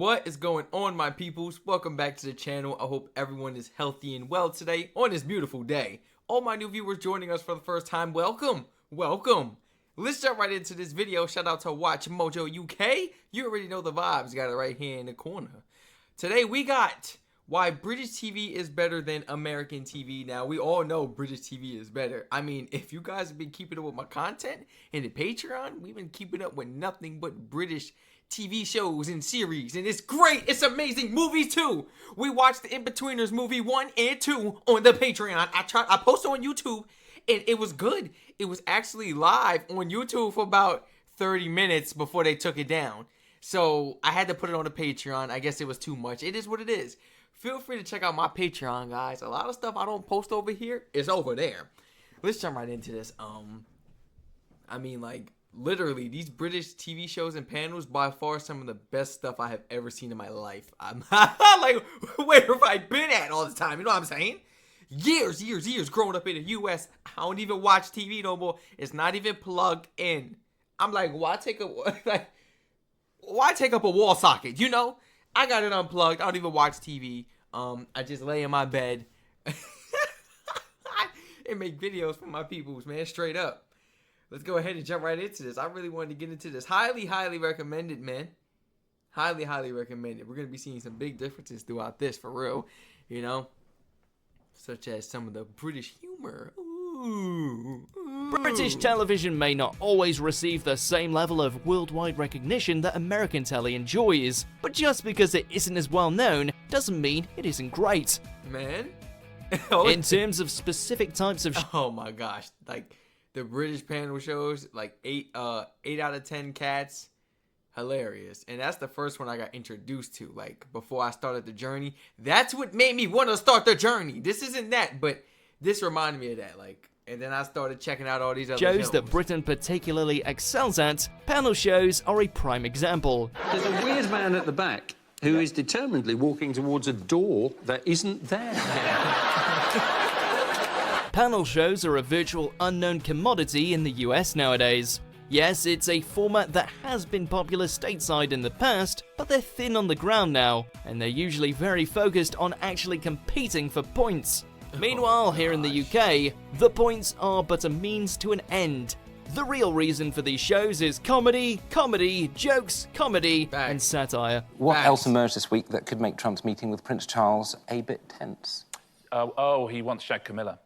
What is going on, my peoples? Welcome back to the channel. I hope everyone is healthy and well today on this beautiful day. All my new viewers joining us for the first time, welcome. Let's jump right into this video. Shout out to Watch Mojo UK. You already know the vibes. Got it right here in the corner. Today we got why British TV is better than American TV. Now, we all know British TV is better. I mean, if you guys have been keeping up with my content in the Patreon, we've been keeping up with nothing but British TV shows and series, and it's great. It's amazing. Movies too. We watched the Inbetweeners movie 1 and 2 on the Patreon. I posted on YouTube, and it was good. It was actually live on YouTube for about 30 minutes before they took it down. So I had to put it on the Patreon. I guess it was too much. It is what it is. Feel free to check out my Patreon, guys. A lot of stuff I don't post over here is over there. Let's jump right into this. I mean, like, literally, these British TV shows and panels, by far some of the best stuff I have ever seen in my life. I'm like, where have I been at all this time? You know what I'm saying? Years growing up in the U.S. I don't even watch TV no more. It's not even plugged in. I'm like, why take up a wall socket? You know, I got it unplugged. I don't even watch TV. I just lay in my bed and make videos for my peoples, man. Straight up. Let's go ahead and jump right into this. I really wanted to get into this. Highly recommended, man. Highly recommended. We're going to be seeing some big differences throughout this, for real. You know? Such as some of the British humor. Ooh. British television may not always receive the same level of worldwide recognition that American telly enjoys, but just because it isn't as well known doesn't mean it isn't great. Man. In terms of specific types of oh my gosh. Like, the British panel shows, like 8 out of 10 cats, hilarious. And that's the first one I got introduced to, like, before I started the journey. That's what made me want to start the journey. This isn't that, but this reminded me of that, like. And then I started checking out all these other shows that Britain particularly excels at. Panel shows are a prime example. There's a weird man at the back who is determinedly walking towards a door that isn't there. Panel shows are a virtual unknown commodity in the US nowadays. Yes, it's a format that has been popular stateside in the past, but they're thin on the ground now, and they're usually very focused on actually competing for points. Meanwhile, here in the UK, the points are but a means to an end. The real reason for these shows is comedy, jokes, comedy, and satire. What else emerged this week that could make Trump's meeting with Prince Charles a bit tense? He wants Shag Camilla.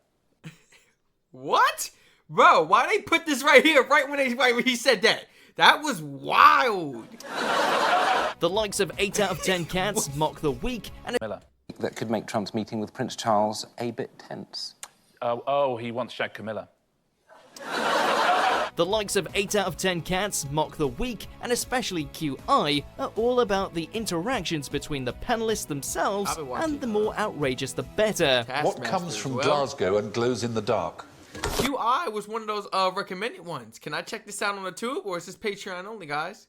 What? Bro, why they put this right here, right when he said that? That was wild. The likes of 8 out of 10 cats mock the weak and that could make Trump's meeting with Prince Charles a bit tense. He wants Shag Camilla. The likes of 8 out of 10 cats mock the weak, and especially QI, are all about the interactions between the panelists themselves, and the more outrageous the better. What comes from Glasgow and glows in the dark? QI was one of those recommended ones. Can I check this out on the tube, or is this Patreon only, guys?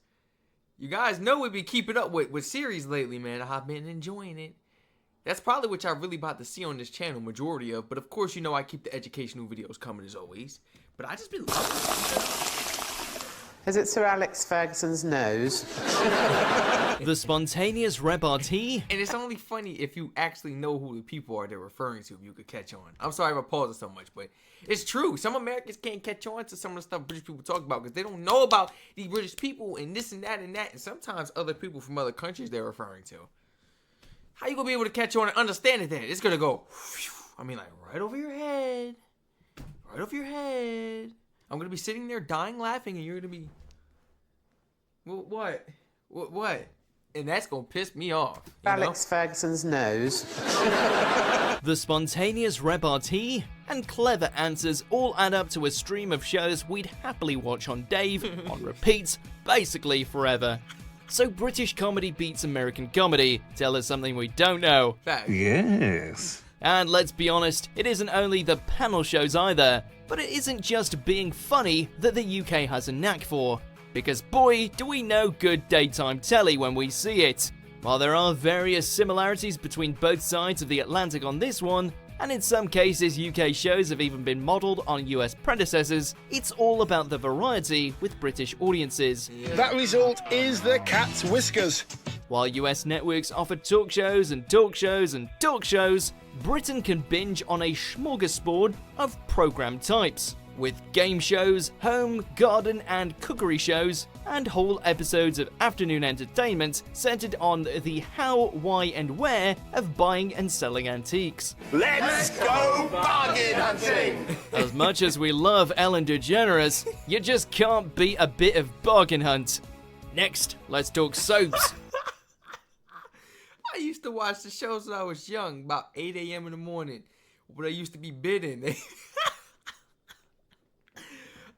You guys know we've been keeping up with series lately, man. I've been enjoying it. That's probably what y'all really about to see on this channel, majority of. But of course, you know I keep the educational videos coming as always. But I just been loving it. Is it Sir Alex Ferguson's nose? The spontaneous repartee. And it's only funny if you actually know who the people are they're referring to, if you could catch on. I'm sorry if I pause it so much, but it's true. Some Americans can't catch on to some of the stuff British people talk about because they don't know about these British people and this and that and that. And sometimes other people from other countries they're referring to. How you gonna be able to catch on and understand it then? It's gonna go, I mean, like, right over your head. Right over your head. I'm gonna be sitting there dying laughing and you're gonna be, what? And that's gonna piss me off. Alex Ferguson's nose. The spontaneous repartee and clever answers all add up to a stream of shows we'd happily watch on Dave, on repeat, basically forever. So British comedy beats American comedy. Tell us something we don't know. Yes. And let's be honest, it isn't only the panel shows either, but it isn't just being funny that the UK has a knack for. Because boy, do we know good daytime telly when we see it. While there are various similarities between both sides of the Atlantic on this one, and in some cases UK shows have even been modelled on US predecessors, it's all about the variety with British audiences. That result is the cat's whiskers. While US networks offer talk shows and talk shows and talk shows, Britain can binge on a smorgasbord of programme types, with game shows, home, garden and cookery shows, and whole episodes of afternoon entertainment centred on the how, why and where of buying and selling antiques. Let's go bargain hunting! As much as we love Ellen DeGeneres, you just can't beat a bit of bargain hunt. Next, let's talk soaps. I used to watch the shows when I was young, about 8 a.m. in the morning, when I used to be bidding.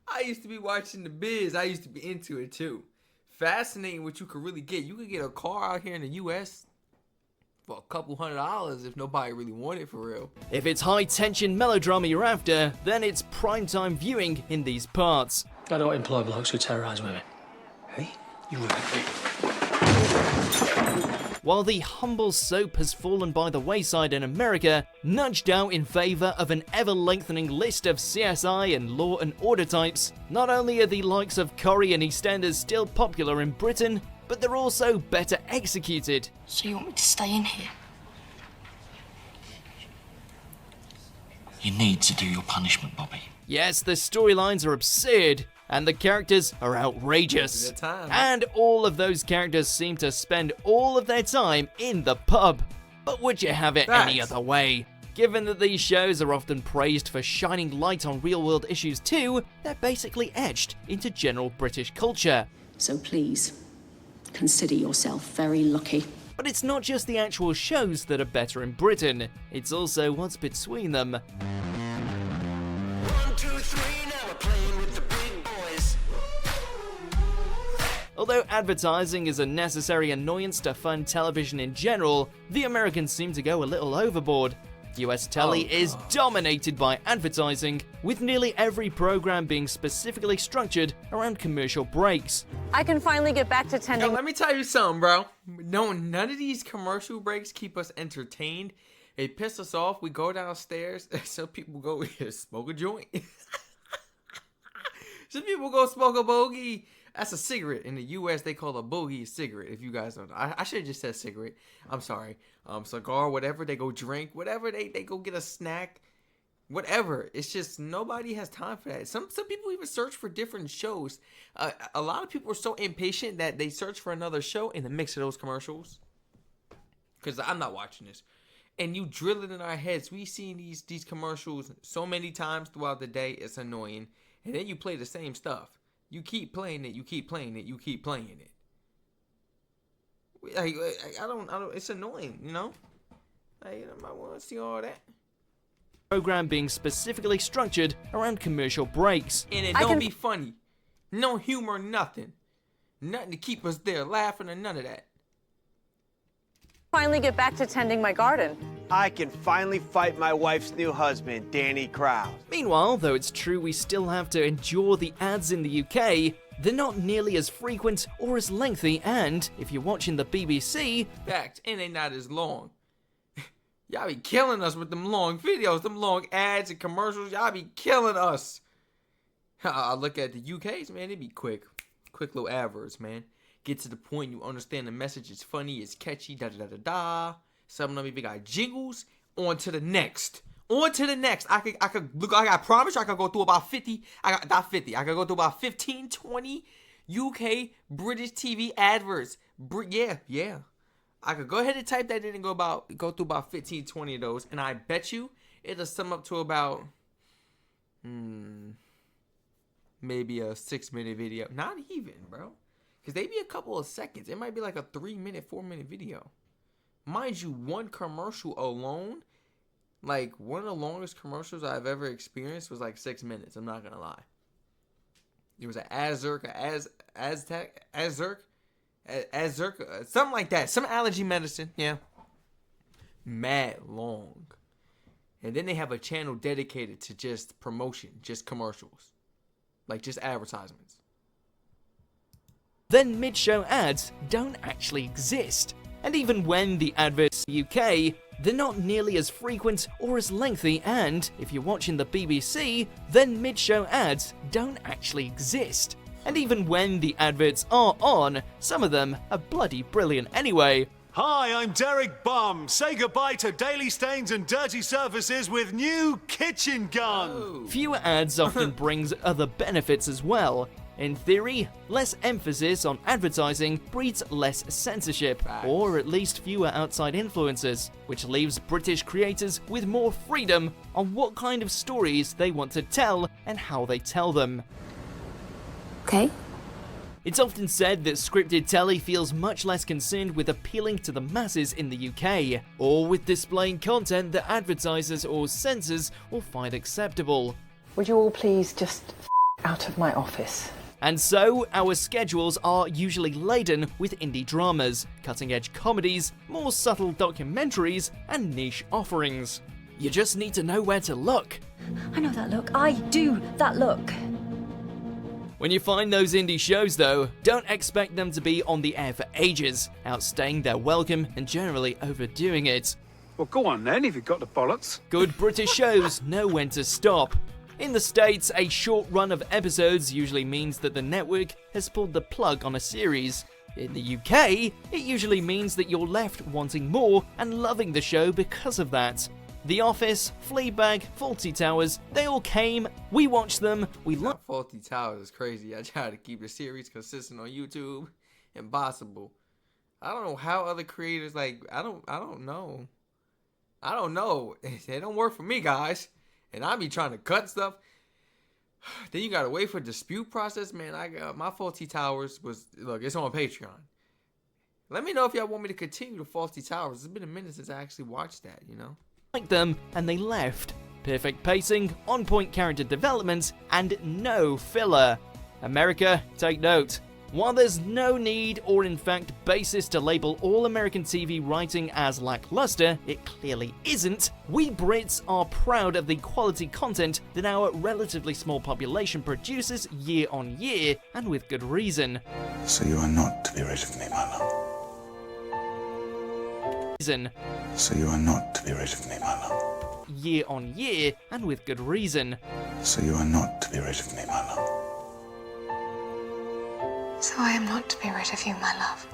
I used to be watching The Biz. I used to be into it too. Fascinating what you could really get. You could get a car out here in the U.S. for a couple $100 if nobody really wanted it for real. If it's high-tension melodrama you're after, then it's primetime viewing in these parts. I don't employ blokes who terrorise women. Hey? You right. While the humble soap has fallen by the wayside in America, nudged out in favour of an ever-lengthening list of CSI and Law and Order types, not only are the likes of Corrie and EastEnders still popular in Britain, but they're also better executed. So you want me to stay in here? You need to do your punishment, Bobby. Yes, the storylines are absurd, and the characters are outrageous. Time. And all of those characters seem to spend all of their time in the pub. But would you have it any other way? Given that these shows are often praised for shining light on real-world issues too, they're basically etched into general British culture. So please, consider yourself very lucky. But it's not just the actual shows that are better in Britain, it's also what's between them. 1, 2, 3, now we're playing with the big boys. Although advertising is a necessary annoyance to fund television in general, the Americans seem to go a little overboard. US telly is dominated by advertising, with nearly every program being specifically structured around commercial breaks. I can finally get back to tending. Yo, let me tell you something, bro. No, none of these commercial breaks keep us entertained. They piss us off. We go downstairs. Some people go smoke a joint. Some people go smoke a bogey. That's a cigarette. In the U.S., they call a bogey a cigarette, if you guys don't know. I should have just said cigarette. I'm sorry. Cigar, whatever. They go drink. Whatever. They go get a snack. Whatever. It's just nobody has time for that. Some people even search for different shows. A lot of people are so impatient that they search for another show in the mix of those commercials. Because I'm not watching this. And you drill it in our heads. We've seen these commercials so many times throughout the day. It's annoying. And then you play the same stuff. You keep playing it. You keep playing it. You keep playing it. Like, I don't. It's annoying, you know. Like, I might want to see all that. Program being specifically structured around commercial breaks. And it don't be funny. No humor, nothing. Nothing to keep us there laughing or none of that. Finally get back to tending my garden. I can finally fight my wife's new husband, Danny Krause. Meanwhile, though it's true we still have to endure the ads in the UK, they're not nearly as frequent or as lengthy, and if you're watching the BBC... Fact, and they not as long. Y'all be killing us with them long videos, them long ads and commercials. Y'all be killing us. I look at the UK's, man, they be quick. Quick little adverts, man. Get to the point, you understand the message, it's funny, it's catchy, da-da-da-da-da. Some of them even got jingles. On to the next. On to the next. I could look, I promise you I could go through about 50. I could go through about 15, 20 UK British TV adverts. Yeah. I could go ahead and type that in and go through about 15, 20 of those. And I bet you it'll sum up to about maybe a 6-minute video. Not even, bro. Because they be a couple of seconds. It might be like a 3-minute, 4-minute video. Mind you, one commercial alone, like one of the longest commercials I've ever experienced was like 6 minutes. I'm not going to lie. It was an Azurk, something like that. Some allergy medicine, yeah. Mad long. And then they have a channel dedicated to just promotion, just commercials. Like just advertisements. Then mid-show ads don't actually exist. And even when the adverts UK, they're not nearly as frequent or as lengthy, and if you're watching the BBC, then mid-show ads don't actually exist. And even when the adverts are on, some of them are bloody brilliant anyway. Hi, I'm Derek Bum. Say goodbye to daily stains and dirty surfaces with new kitchen gun. Fewer ads often brings other benefits as well. In theory, less emphasis on advertising breeds less censorship, or at least fewer outside influences, which leaves British creators with more freedom on what kind of stories they want to tell and how they tell them. Okay. It's often said that scripted telly feels much less concerned with appealing to the masses in the UK, or with displaying content that advertisers or censors will find acceptable. Would you all please just out of my office? And so, our schedules are usually laden with indie dramas, cutting-edge comedies, more subtle documentaries, and niche offerings. You just need to know where to look. I know that look. I do that look. When you find those indie shows though, don't expect them to be on the air for ages, outstaying their welcome and generally overdoing it. Well, go on then, if you've got the bollocks. Good British shows know when to stop. In the States, a short run of episodes usually means that the network has pulled the plug on a series. In the UK, it usually means that you're left wanting more and loving the show because of that. The Office, Fleabag, Fawlty Towers, they all came, we watched them, we loved. Fawlty Towers is crazy. I try to keep the series consistent on YouTube. Impossible. I don't know how other creators, like, I don't know. I don't know. It don't work for me, guys. And I be trying to cut stuff. Then you gotta wait for dispute process, man. I got my Fawlty Towers was, look, it's on Patreon. Let me know if y'all want me to continue the Fawlty Towers. It's been a minute since I actually watched that, you know. Like them, and they left. Perfect pacing, on-point character development, and no filler. America, take note. While there's no need or in fact basis to label all American TV writing as lackluster, it clearly isn't, we Brits are proud of the quality content that our relatively small population produces year on year, and with good reason. So you are not to be rid of me, my love. So you are not to be rid of me, my love. Year on year, and with good reason. So you are not to be rid of me, my love. So I am not to be rid of you, my love.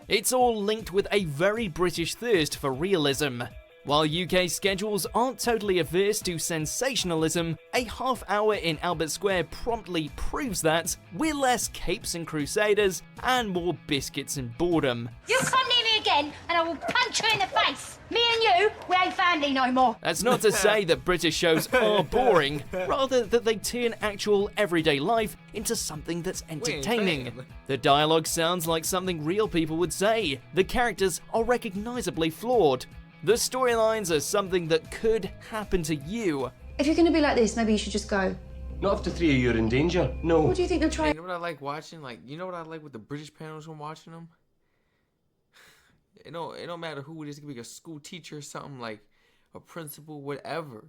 It's all linked with a very British thirst for realism. While UK schedules aren't totally averse to sensationalism, a half hour in Albert Square promptly proves that we're less capes and crusaders and more biscuits and boredom. You come near me again and I will punch you in the face. Me and you, we ain't family no more. That's not to say that British shows are boring, rather that they turn actual everyday life into something that's entertaining. The dialogue sounds like something real people would say. The characters are recognisably flawed. The storylines are something that could happen to you. If you're going to be like this, maybe you should just go. Not if the three of you are in danger, no. What do you think they'll try? You know what I like watching? Like, you know what I like with the British panels when watching them? It don't matter who it is. It could be a school teacher or something, like a principal, whatever.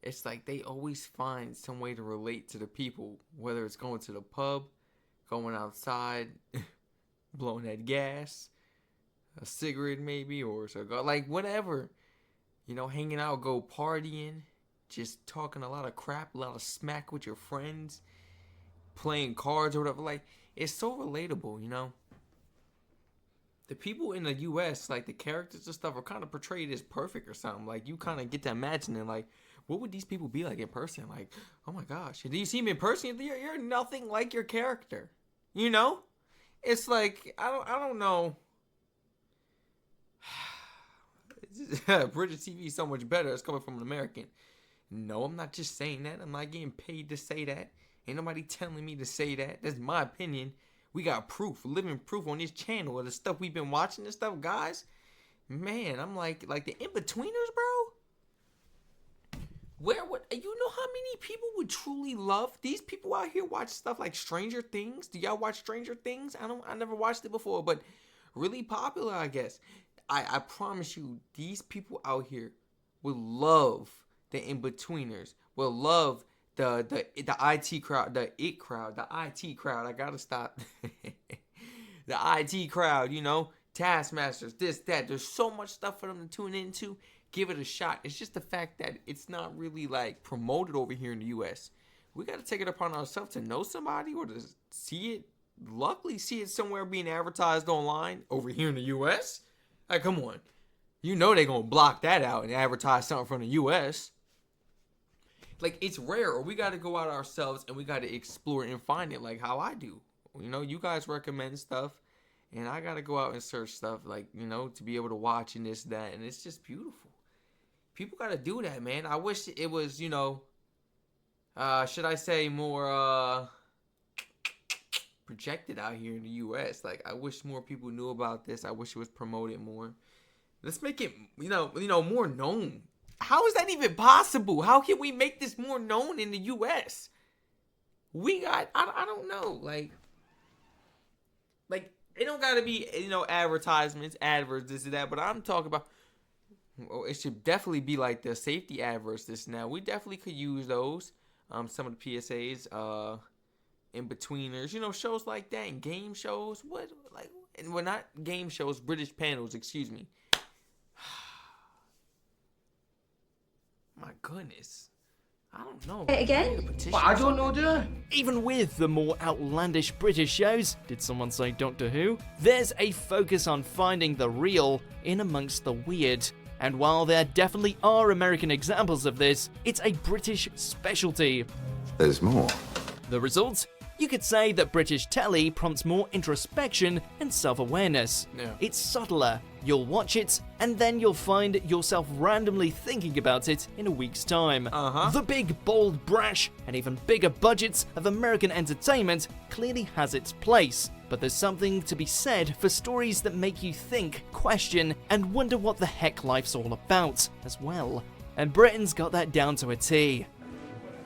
It's like they always find some way to relate to the people, whether it's going to the pub, going outside, blowing that gas, a cigarette maybe, or a cigar, like whatever. You know, hanging out, go partying, just talking a lot of crap, a lot of smack with your friends, playing cards or whatever. Like, it's so relatable, you know. The people in the U.S., like the characters and stuff, are kind of portrayed as perfect or something. Like, you kind of get to imagining, like, what would these people be like in person? Like, oh my gosh, do you see me in person? You're nothing like your character, you know. It's like I don't know. British TV is so much better. It's coming from an American. No, I'm not just saying that. I'm not getting paid to say that. Ain't nobody telling me to say that. That's my opinion. We got proof, living proof on this channel of the stuff we've been watching and stuff, guys. Man, I'm like the in-betweeners, bro. Where would you know how many people would truly love these people out here watch stuff like Stranger Things? Do y'all watch Stranger Things? I never watched it before, but really popular, I guess. I promise you, these people out here will love the in-betweeners. Will love the IT crowd, the IT crowd. I gotta stop. The IT crowd, you know, Taskmasters, this, that. There's so much stuff for them to tune into. give it a shot. It's just the fact that it's not really like promoted over here in the US. We got to take it upon ourselves to know somebody or to see it, luckily see it somewhere being advertised online over here in the US. Like, come on. You know they're going to block that out and advertise something from the US. Like, it's rare, or we got to go out ourselves and we got to explore and find it like how I do. You know, you guys recommend stuff, and I got to go out and search stuff, like, you know, to be able to watch and this, that, and it's just beautiful. People got to do that, man. I wish it was, you know, should I say more projected out here in the U.S. Like, I wish more people knew about this. I wish it was promoted more. Let's make it, you know, more known. How is that even possible? How can we make this more known in the U.S.? We got, I don't know, like it don't gotta be, you know, advertisements, adverts, this and that, but I'm talking about, it should definitely be like the safety adverts, this and that. We definitely could use those, some of the PSAs, in-betweeners, you know, shows like that, and game shows, and well, not game shows, British panels, excuse me. My goodness. I don't know. Again? I don't know, do I? Even with the more outlandish British shows, did someone say Doctor Who? There's a focus on finding the real in amongst the weird. And while there definitely are American examples of this, it's a British specialty. There's more. The result? You could say that British telly prompts more introspection and self-awareness. Yeah. It's subtler. You'll watch it, and then you'll find yourself randomly thinking about it in a week's time. The big, bold, brash, and even bigger budgets of American entertainment clearly has its place. But there's something to be said for stories that make you think, question, and wonder what the heck life's all about, as well. And Britain's got that down to a T.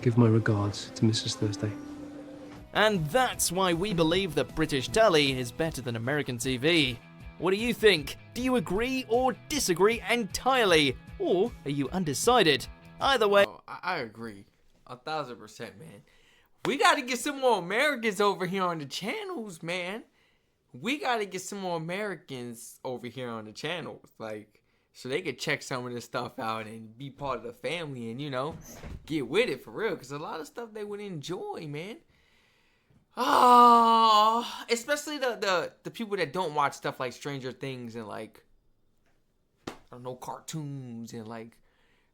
Give my regards to Mrs. Thursday. And that's why we believe that British telly is better than American TV. What do you think? Do you agree or disagree entirely? Or are you undecided? Either way... Oh, I agree. 1,000%, man. We got to get some more Americans over here on the channels, man. We got to get some more Americans over here on the channels. Like, so they could check some of this stuff out and be part of the family and, you know, get with it for real. Because a lot of stuff they would enjoy, man. Oh, especially the people that don't watch stuff like Stranger Things and like, I don't know, cartoons and like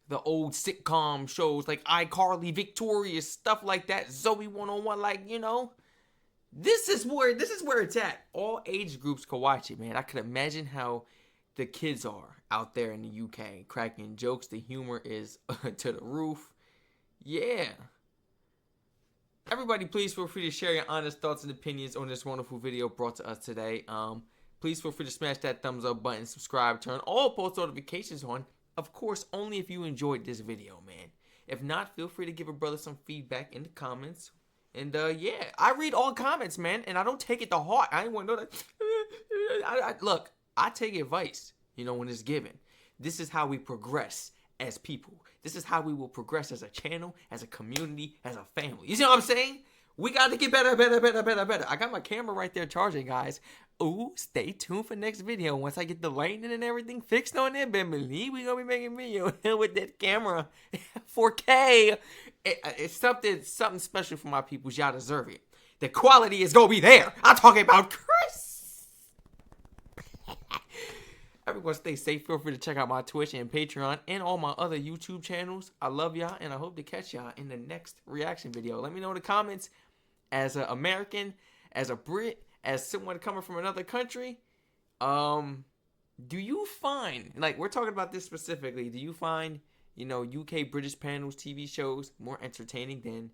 the old sitcom shows like iCarly, Victorious, stuff like that, Zoe 101, like, you know, this is where it's at. All age groups can watch it, man. I could imagine how the kids are out there in the UK cracking jokes. The humor is to the roof. Yeah. Everybody, please feel free to share your honest thoughts and opinions on this wonderful video brought to us today. Please feel free to smash that thumbs up button, subscribe, turn all post notifications on. Of course, only if you enjoyed this video, man. If not, feel free to give a brother some feedback in the comments. And yeah, I read all comments, man, and I don't take it to heart. I ain't want to know that. Look, I take advice, you know, when it's given. This is how we progress as people. This is how we will progress as a channel, as a community, as a family. You see what I'm saying? We got to get better. I got my camera right there charging, guys. Ooh, stay tuned for next video. Once I get the lighting and everything fixed on it, better believe we gonna be making video with that camera. 4K. It's something special for my people. Y'all deserve it. The quality is gonna be there. I'm talking about Chris. Everyone stay safe. Feel free to check out my Twitch and Patreon and all my other YouTube channels. I love y'all, and I hope to catch y'all in the next reaction video. Let me know in the comments, as an American, as a Brit, as someone coming from another country, do you find, like, we're talking about this specifically, do you find, you know, UK British panels, TV shows more entertaining than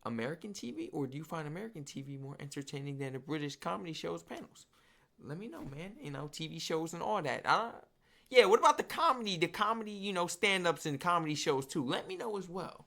American TV? Or do you find American TV more entertaining than the British comedy shows panels? Let me know, man. You know, TV shows and all that. Yeah, what about the comedy, you know, stand-ups and comedy shows too? Let me know as well.